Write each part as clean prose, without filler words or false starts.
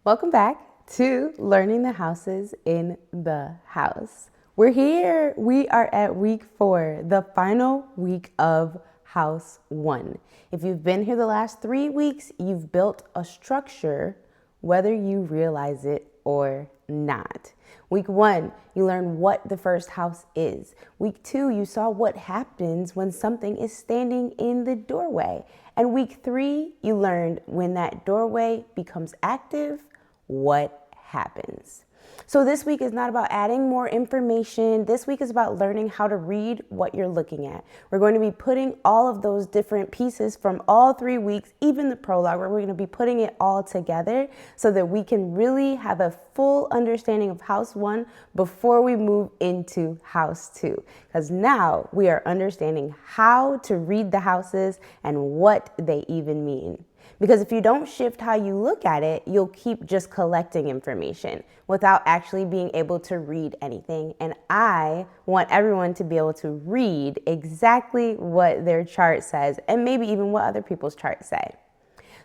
Welcome back to Learning the Houses in the House. We're here. We are at week 4, the final week of House 1. If you've been here the last 3 weeks, you've built a structure, whether you realize it or not. Week 1, you learned what the first house is. Week 2, you saw what happens when something is standing in the doorway. And week 3, you learned when that doorway becomes active, what happens. So this week is not about adding more information. This week is about learning how to read what you're looking at. We're going to be putting all of those different pieces from all 3 weeks, even the prologue, where we're going to be putting it all together so that we can really have a full understanding of House 1 before we move into House 2. Because now we are understanding how to read the houses and what they even mean. Because if you don't shift how you look at it, you'll keep just collecting information without actually being able to read anything. And I want everyone to be able to read exactly what their chart says and maybe even what other people's charts say.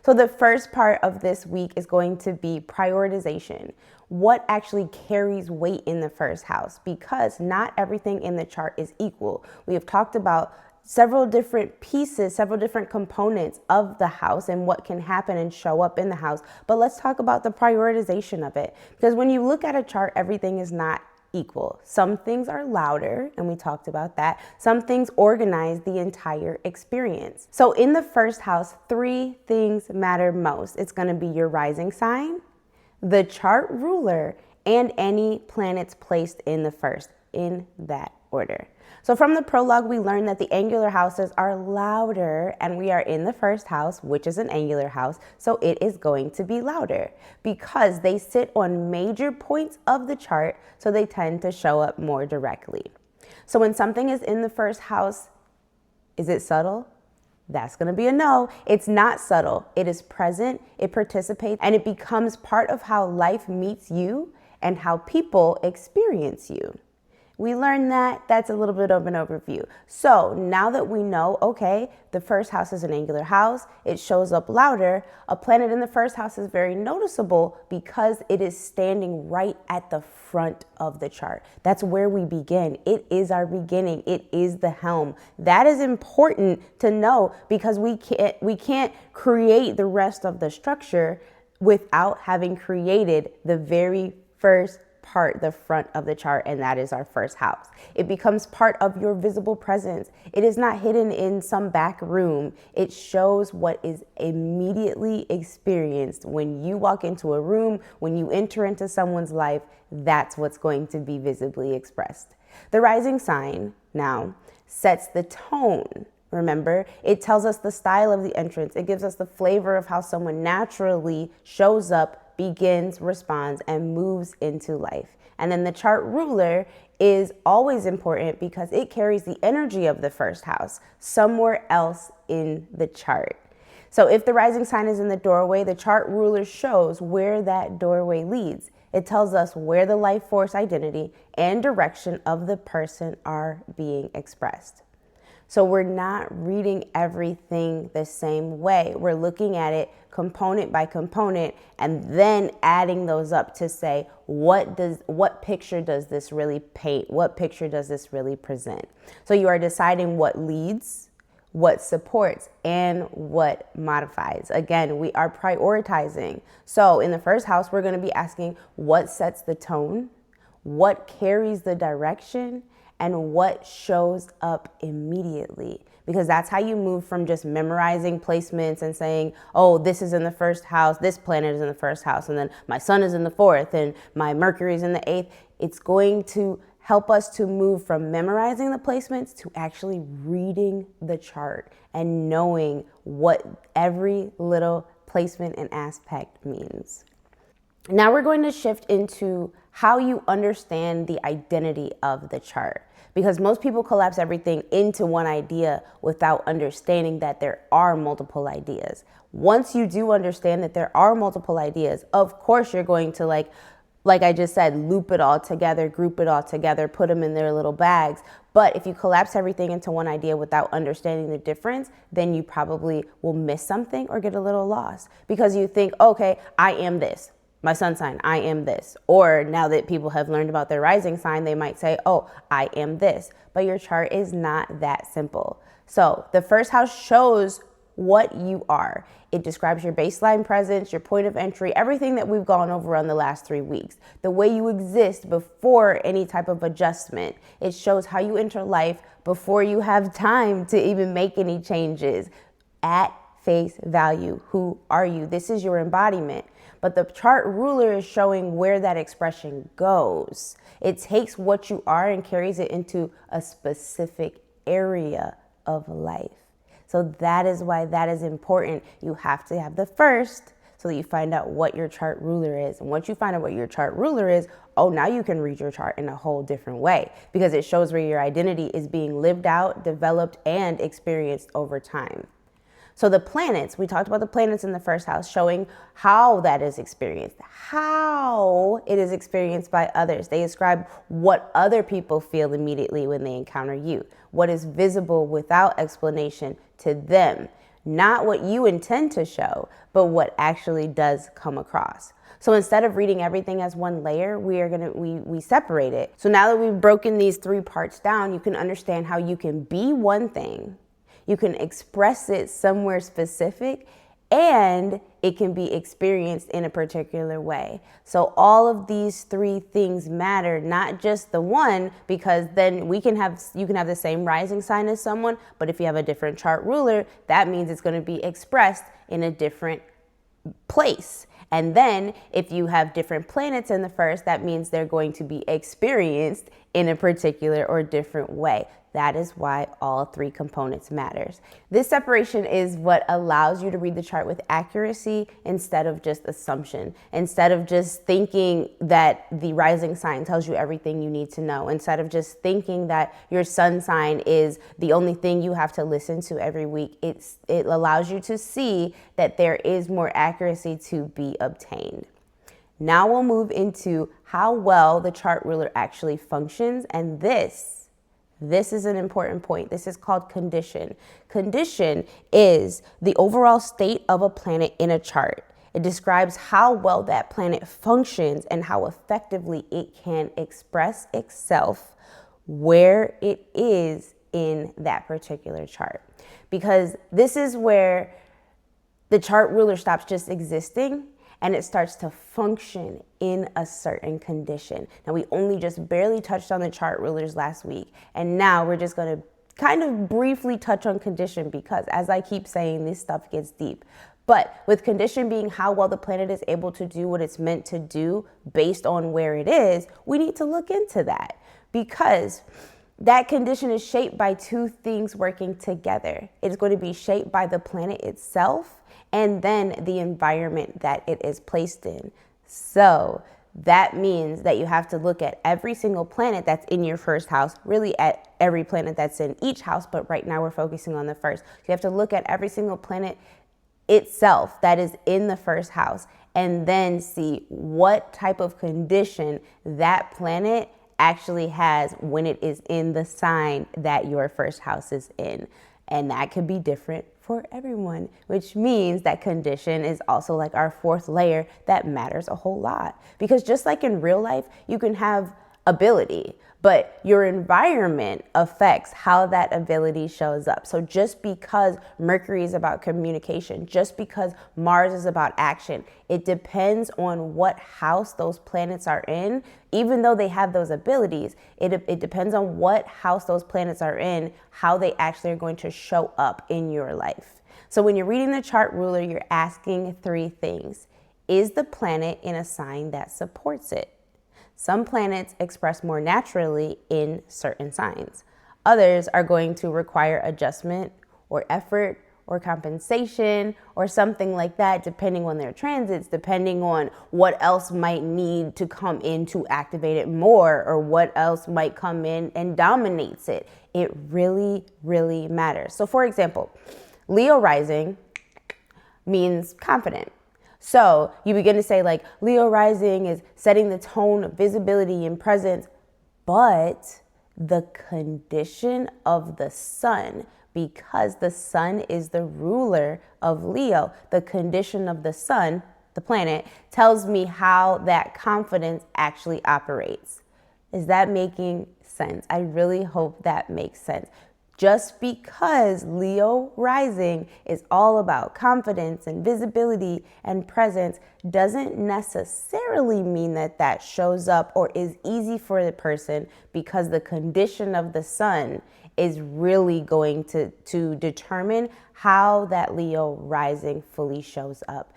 So the first part of this week is going to be prioritization. What actually carries weight in the first house? Because not everything in the chart is equal. We have talked about several different pieces, several different components of the house and what can happen and show up in the house. But let's talk about the prioritization of it. Because when you look at a chart, everything is not equal. Some things are louder, and we talked about that. Some things organize the entire experience. So in the first house, 3 things matter most. It's going to be your rising sign, the chart ruler, and any planets placed in the first, in that order. So from the prologue, we learned that the angular houses are louder, and we are in the first house, which is an angular house, so it is going to be louder because they sit on major points of the chart, so they tend to show up more directly. So when something is in the first house, is it subtle? That's going to be a no. It's not subtle. It is present, it participates, and it becomes part of how life meets you and how people experience you. We learned that. That's a little bit of an overview. So now that we know, okay, the first house is an angular house, it shows up louder. A planet in the first house is very noticeable because it is standing right at the front of the chart. That's where we begin. It is our beginning. It is the helm. That is important to know because we can't create the rest of the structure without having created the very first part, the front of the chart, and that is our first house. It becomes part of your visible presence. It is not hidden in some back room. It shows what is immediately experienced when you walk into a room, when you enter into someone's life. That's what's going to be visibly expressed. The rising sign now sets the tone. Remember, it tells us the style of the entrance. It gives us the flavor of how someone naturally shows up, begins, responds, and moves into life. And then the chart ruler is always important because it carries the energy of the first house somewhere else in the chart. So if the rising sign is in the doorway, the chart ruler shows where that doorway leads. It tells us where the life force identity and direction of the person are being expressed. So we're not reading everything the same way. We're looking at it component by component and then adding those up to say, what picture does this really paint? What picture does this really present? So you are deciding what leads, what supports, and what modifies. Again, we are prioritizing. So in the first house, we're going to be asking what sets the tone, what carries the direction, and what shows up immediately. Because that's how you move from just memorizing placements and saying, oh, this is in the first house, this planet is in the first house, and then my sun is in the 4th, and my Mercury is in the 8th. It's going to help us to move from memorizing the placements to actually reading the chart and knowing what every little placement and aspect means. Now we're going to shift into how you understand the identity of the chart, because most people collapse everything into one idea without understanding that there are multiple ideas. Once you do understand that there are multiple ideas, of course you're going to, like I just said, loop it all together, group it all together, put them in their little bags. But if you collapse everything into one idea without understanding the difference, then you probably will miss something or get a little lost because you think, okay, I am this. my sun sign, I am this. Or now that people have learned about their rising sign, they might say, oh, I am this. But your chart is not that simple. So the first house shows what you are. It describes your baseline presence, your point of entry, everything that we've gone over on the last 3 weeks, the way you exist before any type of adjustment. It shows how you enter life before you have time to even make any changes. At face value, who are you? This is your embodiment. But the chart ruler is showing where that expression goes. It takes what you are and carries it into a specific area of life. So that is why that is important. You have to have the first so that you find out what your chart ruler is. And once you find out what your chart ruler is, oh, now you can read your chart in a whole different way because it shows where your identity is being lived out, developed, and experienced over time. So the planets, we talked about the planets in the first house, showing how that is experienced, how it is experienced by others. They describe what other people feel immediately when they encounter you, what is visible without explanation to them, not what you intend to show, but what actually does come across. So instead of reading everything as one layer, we separate it. So now that we've broken these 3 parts down, you can understand how you can be one thing, you can express it somewhere specific, and it can be experienced in a particular way. So all of these 3 things matter, not just the one, because then you can have the same rising sign as someone, but if you have a different chart ruler, that means it's going to be expressed in a different place. And then if you have different planets in the first, that means they're going to be experienced in a particular or different way. That is why all 3 components matters. This separation is what allows you to read the chart with accuracy instead of just assumption, instead of just thinking that the rising sign tells you everything you need to know, instead of just thinking that your sun sign is the only thing you have to listen to every week. It allows you to see that there is more accuracy to be obtained. Now we'll move into how well the chart ruler actually functions, and this is an important point. This is called condition. Condition is the overall state of a planet in a chart. It describes how well that planet functions and how effectively it can express itself where it is in that particular chart. Because this is where the chart ruler stops just existing and it starts to function in a certain condition. Now, we only just barely touched on the chart rulers last week, and now we're just gonna kind of briefly touch on condition because, as I keep saying, this stuff gets deep. But with condition being how well the planet is able to do what it's meant to do based on where it is, we need to look into that because that condition is shaped by 2 things working together. It's going to be shaped by the planet itself and then the environment that it is placed in. So that means that you have to look at every single planet that's in your first house, really at every planet that's in each house, but right now we're focusing on the first. So you have to look at every single planet itself that is in the first house and then see what type of condition that planet actually has when it is in the sign that your first house is in. And that could be different for everyone, which means that condition is also like our 4th layer that matters a whole lot. Because just like in real life, you can have ability, but your environment affects how that ability shows up. So just because Mercury is about communication, just because Mars is about action, it depends on what house those planets are in. Even though they have those abilities, it depends on what house those planets are in, how they actually are going to show up in your life. So when you're reading the chart ruler, you're asking 3 things. Is the planet in a sign that supports it? Some planets express more naturally in certain signs. Others are going to require adjustment or effort or compensation or something like that, depending on their transits, depending on what else might need to come in to activate it more or what else might come in and dominates it. It really, really matters. So for example, Leo rising means confident. So you begin to say like Leo rising is setting the tone of visibility and presence, but the condition of the sun, because the sun is the ruler of Leo, the condition of the sun the planet, tells me how that confidence actually operates. Is that making sense? I really hope that makes sense. Just because Leo rising is all about confidence and visibility and presence doesn't necessarily mean that that shows up or is easy for the person, because the condition of the sun is really going to determine how that Leo rising fully shows up.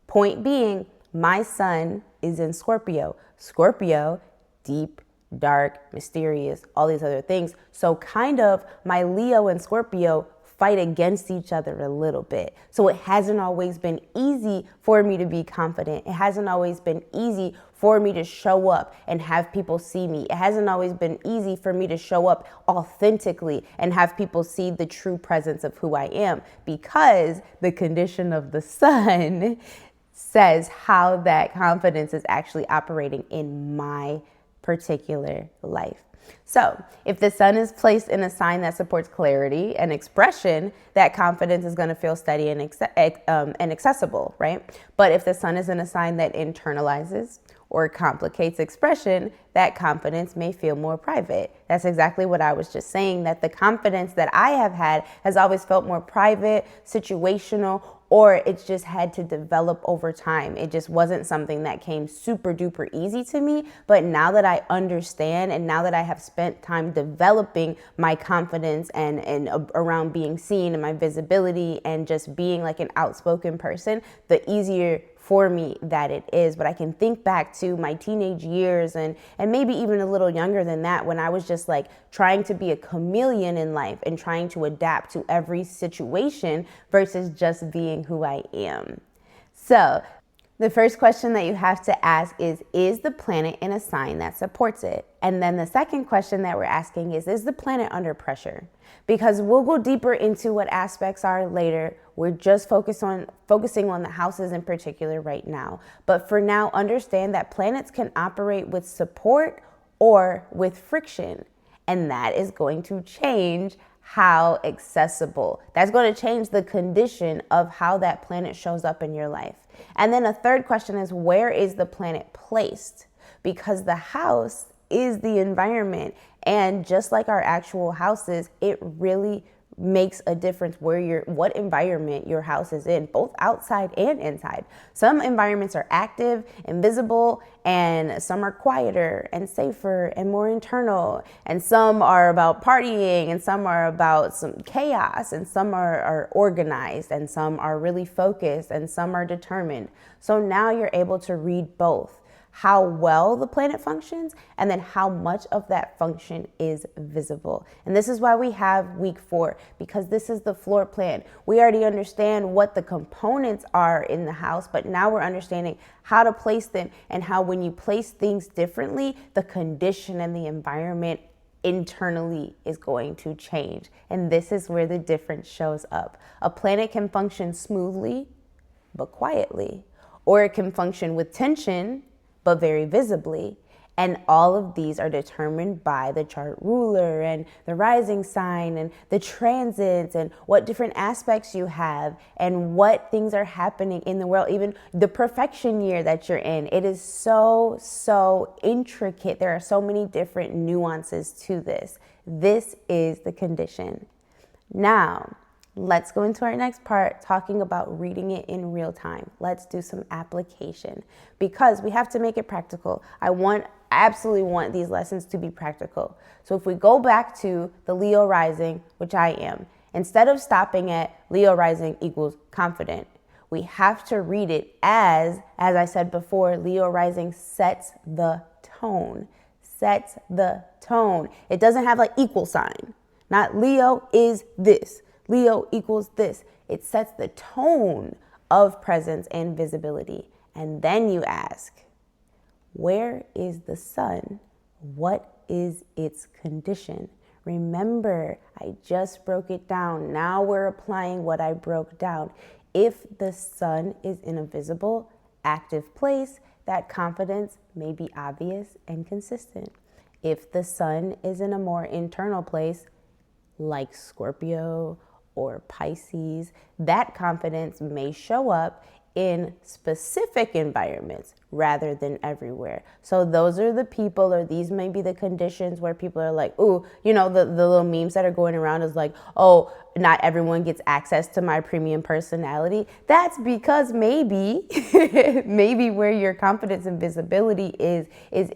Point being, my sun is in Scorpio. Scorpio, deep, dark, mysterious, all these other things. So kind of my Leo and Scorpio fight against each other a little bit. So it hasn't always been easy for me to be confident. It hasn't always been easy for me to show up and have people see me. It hasn't always been easy for me to show up authentically and have people see the true presence of who I am, because the condition of the sun says how that confidence is actually operating in my particular life. So if the sun is placed in a sign that supports clarity and expression, that confidence is going to feel steady and accessible, right? But if the sun is in a sign that internalizes or complicates expression, that confidence may feel more private. That's exactly what I was just saying, that the confidence that I have had has always felt more private, situational, or it's just had to develop over time. It just wasn't something that came super duper easy to me. But now that I understand, and now that I have spent time developing my confidence and around being seen and my visibility and just being like an outspoken person, the easier for me that it is. But I can think back to my teenage years and maybe even a little younger than that, when I was just like trying to be a chameleon in life and trying to adapt to every situation versus just being who I am. So the first question that you have to ask is the planet in a sign that supports it? And then the second question that we're asking is the planet under pressure? Because we'll go deeper into what aspects are later. We're just focusing on the houses in particular right now. But for now, understand that planets can operate with support or with friction. And that is going to change how accessible. That's going to change the condition of how that planet shows up in your life. And then a third question is, where is the planet placed? Because the house is the environment. And just like our actual houses, it really makes a difference what environment your house is in, both outside and inside. Some environments are active and visible, and some are quieter and safer and more internal, and some are about partying, and some are about some chaos, and some are organized, and some are really focused, and some are determined. So now you're able to read both how well the planet functions, and then how much of that function is visible. And this is why we have week 4, because this is the floor plan. We already understand what the components are in the house, but now we're understanding how to place them, and how when you place things differently, the condition and the environment internally is going to change. And this is where the difference shows up. A planet can function smoothly, but quietly, or it can function with tension, but very visibly. And all of these are determined by the chart ruler and the rising sign and the transits and what different aspects you have and what things are happening in the world, even the perfection year that you're in. It is so intricate. There are so many different nuances to this. This is the condition. Now, let's go into our next part, talking about reading it in real time. Let's do some application, because we have to make it practical. I absolutely want these lessons to be practical. So if we go back to the Leo rising, which I am, instead of stopping at Leo rising equals confident, we have to read it as I said before, Leo rising sets the tone. Sets the tone. It doesn't have like equal sign. Not Leo is this. Leo equals this. It sets the tone of presence and visibility. And then you ask, where is the sun? What is its condition? Remember, I just broke it down. Now we're applying what I broke down. If the sun is in a visible, active place, that confidence may be obvious and consistent. If the sun is in a more internal place, like Scorpio or Pisces, that confidence may show up in specific environments rather than everywhere. So those are the people, or these may be the conditions where people are like, ooh, you know, the little memes that are going around is like, oh, not everyone gets access to my premium personality. That's because maybe, maybe where your confidence and visibility is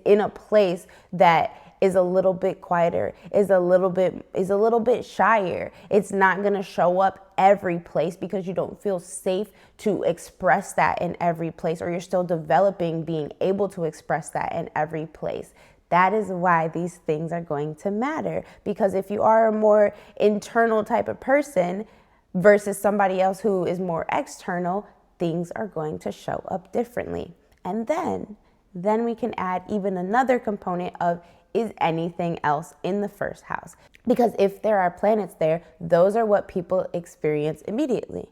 in a place that is a little bit quieter, is a little bit shyer. It's not going to show up every place because you don't feel safe to express that in every place, or you're still developing being able to express that in every place. That is why these things are going to matter, because if you are a more internal type of person versus somebody else who is more external, things are going to show up differently. And then we can add even another component of, is anything else in the first house? Because if there are planets there, those are what people experience immediately.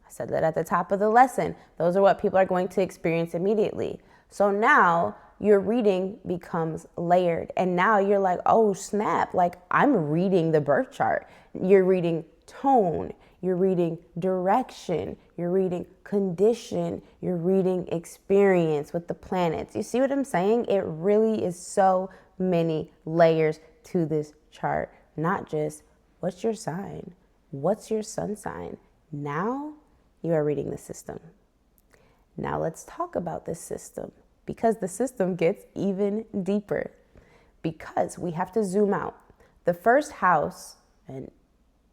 I said that at the top of the lesson. Those are what people are going to experience immediately. So now your reading becomes layered. And now you're like, oh snap, like I'm reading the birth chart. You're reading tone, you're reading direction, you're reading condition, you're reading experience with the planets. You see what I'm saying? It really is so many layers to this chart, not just what's your sign, what's your sun sign. Now you are reading the system. Now let's talk about this system, because the system gets even deeper, because we have to zoom out. The first house, and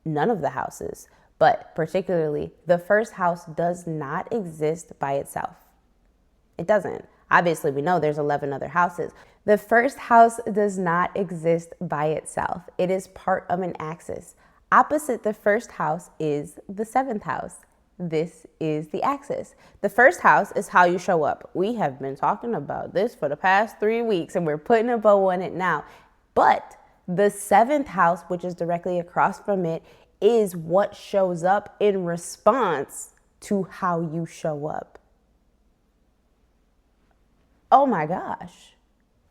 none of the houses, but particularly the first house, does not exist by itself. It doesn't. Obviously, we know there's 11 other houses. The first house does not exist by itself. It is part of an axis. Opposite the first house is the seventh house. This is the axis. The first house is how you show up. We have been talking about this for the past 3 weeks, and we're putting a bow on it now. But the seventh house, which is directly across from it, is what shows up in response to how you show up. Oh my gosh.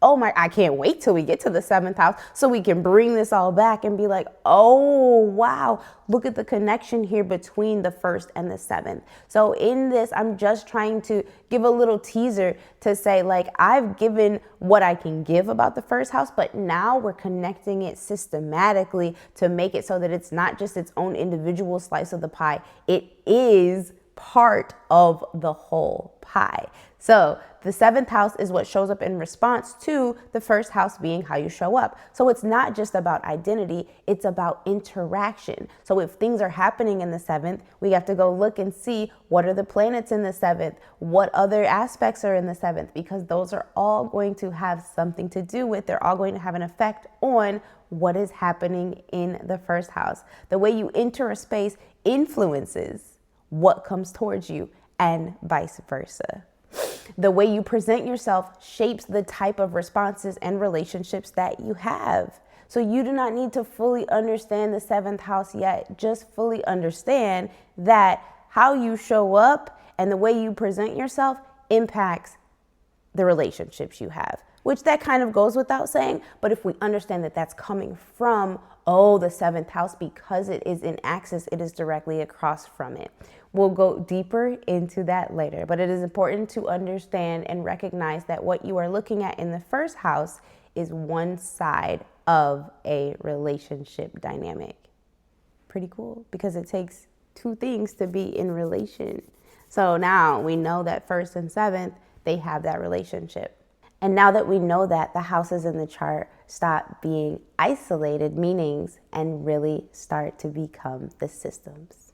I can't wait till we get to the seventh house so we can bring this all back and be like, oh, wow, look at the connection here between the first and the seventh. So in this, I'm just trying to give a little teaser to say, like, I've given what I can give about the first house, but now we're connecting it systematically to make it so that it's not just its own individual slice of the pie. It is part of the whole pie. So the seventh house is what shows up in response to the first house being how you show up. So it's not just about identity, it's about interaction. So if things are happening in the seventh, we have to go look and see what are the planets in the seventh, what other aspects are in the seventh, because those are all going to have something to do with, they're all going to have an effect on what is happening in the first house. The way you enter a space influences what comes towards you, and vice versa. The way you present yourself shapes the type of responses and relationships that you have. So you do not need to fully understand the seventh house yet. Just fully understand that how you show up and the way you present yourself impacts the relationships you have, which that kind of goes without saying. But if we understand that that's coming from, the seventh house, because it is in axis, it is directly across from it. We'll go deeper into that later, but it is important to understand and recognize that what you are looking at in the first house is one side of a relationship dynamic. Pretty cool, because it takes two things to be in relation. So now we know that first and seventh, they have that relationship. And now that we know that, the houses in the chart stop being isolated meanings and really start to become the systems.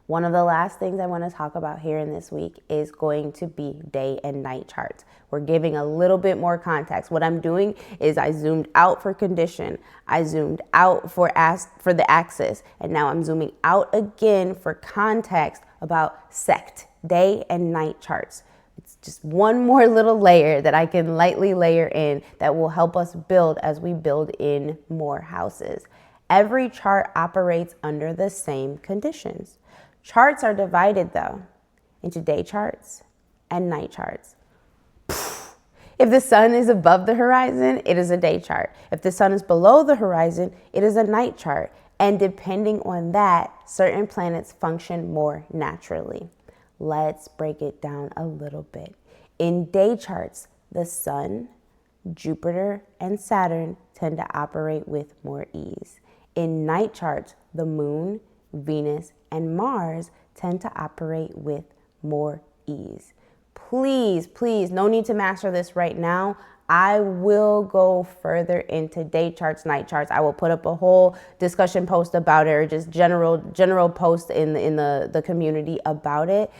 One of the last things I want to talk about here in this week is going to be day and night charts. We're giving a little bit more context. What I'm doing is I zoomed out for condition. I zoomed out for the axis. And now I'm zooming out again for context about sect, day and night charts. It's just one more little layer that I can lightly layer in that will help us build as we build in more houses. Every chart operates under the same conditions. Charts are divided, though, into day charts and night charts. If the sun is above the horizon, it is a day chart. If the sun is below the horizon, it is a night chart. And depending on that, certain planets function more naturally. Let's break it down a little bit. In day charts, the sun, Jupiter, and Saturn tend to operate with more ease. In night charts, the moon, Venus, and Mars tend to operate with more ease. Please, please, no need to master this right now. I will go further into day charts, night charts. I will put up a whole discussion post about it, or just general post in the community about it.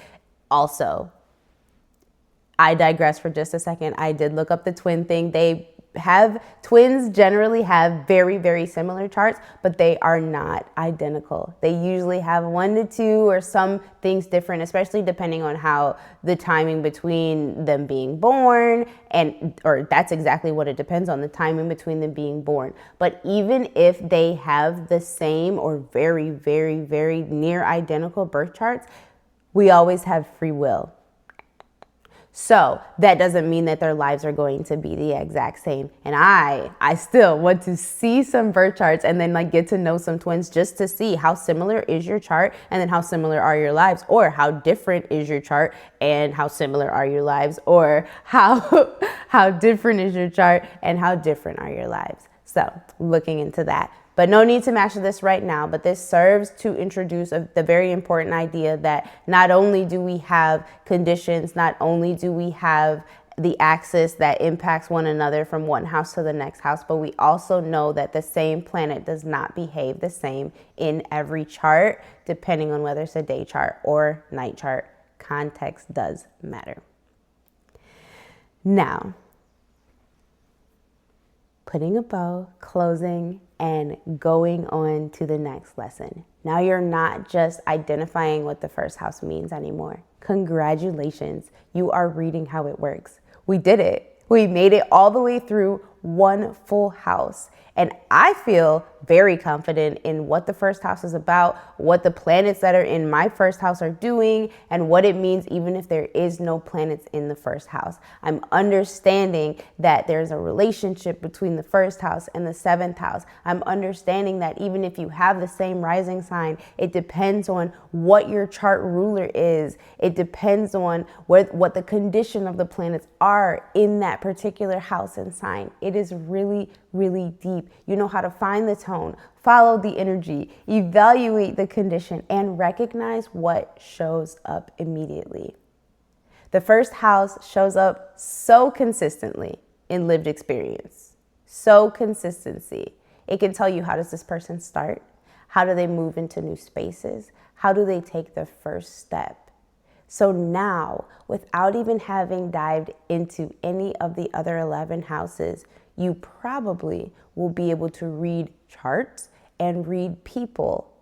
Also, I digress for just a second. I did look up the twin thing. Twins generally have very, very similar charts, but they are not identical. They usually have 1 to 2 or some things different, especially depending on how the timing between them being born, or that's exactly what it depends on, the timing between them being born. But even if they have the same or very, very, very near identical birth charts, we always have free will. So that doesn't mean that their lives are going to be the exact same. And I still want to see some birth charts and then get to know some twins, just to see how similar is your chart and then how similar are your lives, or how different is your chart and how similar are your lives, or how different is your chart and how different are your lives. So looking into that. But no need to master this right now, but this serves to introduce the very important idea that not only do we have conditions, not only do we have the axis that impacts one another from one house to the next house, but we also know that the same planet does not behave the same in every chart, depending on whether it's a day chart or night chart. Context does matter. Now, putting a bow, closing, and going on to the next lesson. Now you're not just identifying what the first house means anymore. Congratulations, you are reading how it works. We did it. We made it all the way through one full house. And I feel very confident in what the first house is about, what the planets that are in my first house are doing, and what it means even if there is no planets in the first house. I'm understanding that there's a relationship between the first house and the seventh house. I'm understanding that even if you have the same rising sign, it depends on what your chart ruler is. It depends on what the condition of the planets are in that particular house and sign. It is really, really deep. You know how to find the tone, follow the energy, evaluate the condition, and recognize what shows up immediately. The first house shows up so consistently in lived experience. So consistency. It can tell you, how does this person start? How do they move into new spaces? How do they take the first step? So now, without even having dived into any of the other 11 houses, you probably will be able to read charts and read people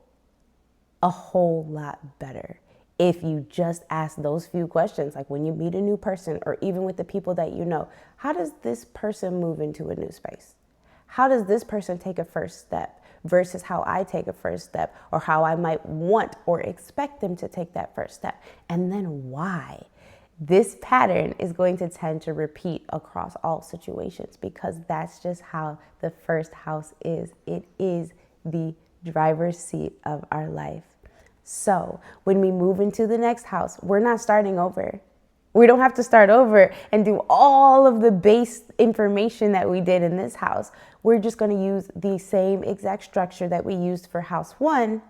a whole lot better if you just ask those few questions. Like when you meet a new person, or even with the people that you know, how does this person move into a new space? How does this person take a first step versus how I take a first step, or how I might want or expect them to take that first step? And then why? This pattern is going to tend to repeat across all situations, because that's just how the first house is. It is the driver's seat of our life. So when we move into the next house, we're not starting over. We don't have to start over and do all of the base information that we did in this house. We're just going to use the same exact structure that we used for house 1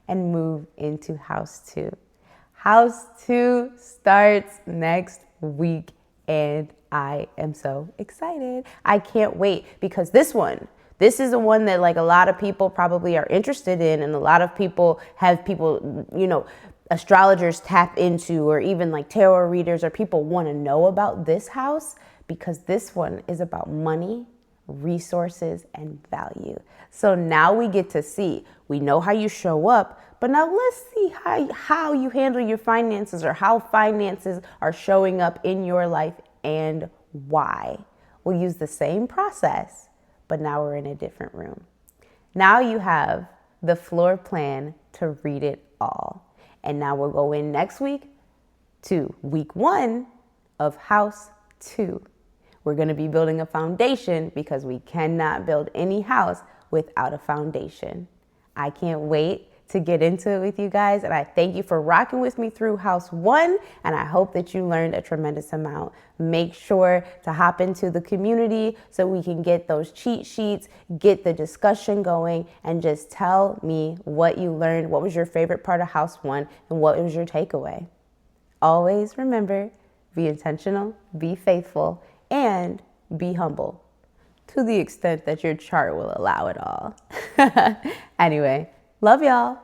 and move into house 2. House 2 starts next week, and I am so excited. I can't wait, because this is the one that a lot of people probably are interested in, and a lot of people have astrologers tap into, or even tarot readers, or people want to know about this house, because this one is about money, resources, and value. So now we get to see, we know how you show up, but now let's see how you handle your finances, or how finances are showing up in your life and why. We'll use the same process, but now we're in a different room. Now you have the floor plan to read it all. And now we'll go in next week to week 1 of house 2. We're going to be building a foundation, because we cannot build any house without a foundation. I can't wait to get into it with you guys. And I thank you for rocking with me through house 1. And I hope that you learned a tremendous amount. Make sure to hop into the community so we can get those cheat sheets, get the discussion going, and just tell me what you learned. What was your favorite part of house 1 and what was your takeaway? Always remember, be intentional, be faithful, and be humble to the extent that your chart will allow it all. Anyway, love y'all.